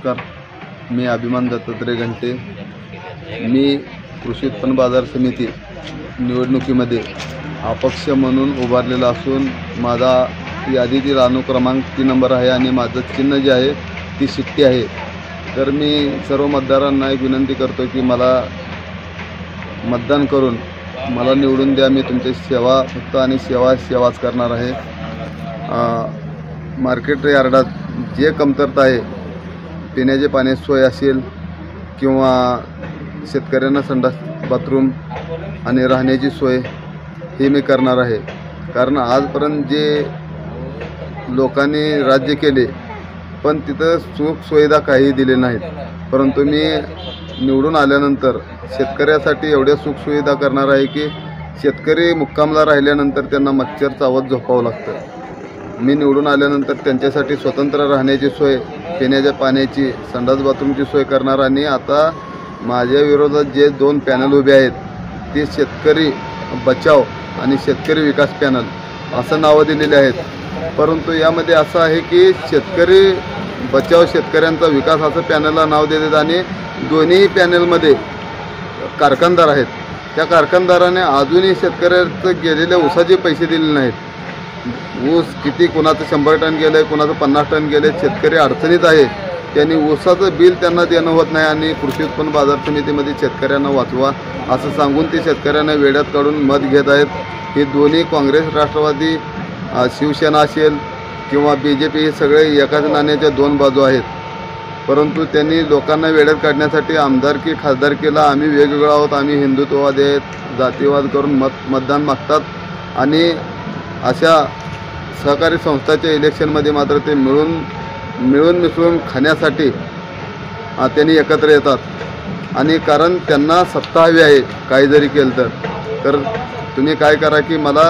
नमस्कार. मी अभिमान दत्तात्रय घंटे. मी कृषी उत्पन्न बाजार समिती निवडणुकीमध्ये अपक्ष म्हणून उभारलेला असून माझा यादीतील अनुक्रमांक 3 नंबर आहे आणि माझं चिन्ह जे आहे ती शिट्टी आहे. तर मी सर्व मतदारांना एक विनंती करतो की मला मतदान करून मला निवडून द्या. मी तुमची सेवा फक्त आणि सेवाच करणार आहे. मार्केट यार्डात जे कमतरता आहे, पिण्याचे पाण्याची सोय असेल किंवा शेतकऱ्यांना संडास बाथरूम आणि राहण्याची सोय हे मी करणार आहे. कारण आजपर्यंत जे लोकांनी राज्य केले पण तिथं सुख सुविधा काही दिले नाहीत, परंतु मी निवडून आल्यानंतर शेतकऱ्यासाठी एवढ्या सुखसुविधा करणार आहे की शेतकरी मुक्कामला राहिल्यानंतर त्यांना मच्छर चावत झोपावं लागतं. मी निवडून आल्यानंतर त्यांच्यासाठी स्वतंत्र राहण्याची सोय, पिण्याच्या पाण्याची, संडास बाथरूमची सोय करणार. आणि आता माझ्या विरोधात जे 2 पॅनल उभे आहेत ते शेतकरी बचाव आणि शेतकरी विकास पॅनल असं नावं दिलेले आहेत. परंतु यामध्ये असं आहे की शेतकरी बचाव शेतकऱ्यांचा विकास असं पॅनलला नाव देतात आणि दोन्ही पॅनलमध्ये कारखानदार आहेत. त्या कारखानदाराने अजूनही शेतकऱ्याचं गेलेल्या ऊसाचे पैसे दिले नाहीत. ऊस किती, कुणाचं 100 टन गेलं आहे, कुणाचं 50 टन गेले. शेतकरी अडचणीत आहे. त्यांनी ऊसाचं बिल त्यांना देणं होत नाही आणि कृषी उत्पन्न बाजार समितीमध्ये शेतकऱ्यांना वाचवा असं सांगून ते शेतकऱ्यांना वेड्यात काढून मत घेत आहेत. हे दोन्ही काँग्रेस, राष्ट्रवादी, शिवसेना असेल किंवा BJP हे सगळे एकाच नाण्याच्या 2 बाजू आहेत. परंतु त्यांनी लोकांना वेड्यात काढण्यासाठी आमदारकी खासदारकीला आम्ही वेगवेगळं आहोत, आम्ही हिंदुत्ववादी आहेत, जातीवाद करून मतदान मागतात. आणि अशा सहकारी संस्थांच्या इलेक्शनमध्ये मात्र ते मिळून मिसळून खाण्यासाठी त्यांनी एकत्र येतात. आणि कारण त्यांना सत्ता हवी आहे काही जरी केलं तर तुम्ही काय करा की मला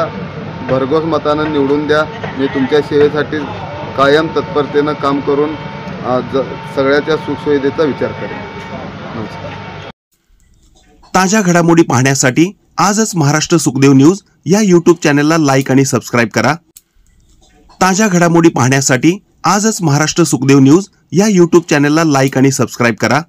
भरघोस मतानं निवडून द्या. मी तुमच्या सेवेसाठी कायम तत्परतेनं काम करून सगळ्याच्या सुखसुविधेचा विचार करेन. नमस्कार. ताज्या घडामोडी पाहण्यासाठी आजच महाराष्ट्र सुखदेव न्यूज या यूट्यूब चॅनलला लाईक आणि सबस्क्राईब करा. ताज्या घडामोडी पाहण्यासाठी आजच महाराष्ट्र सुखदेव न्यूज या यूट्यूब चॅनलला लाईक आणि सबस्क्राईब करा.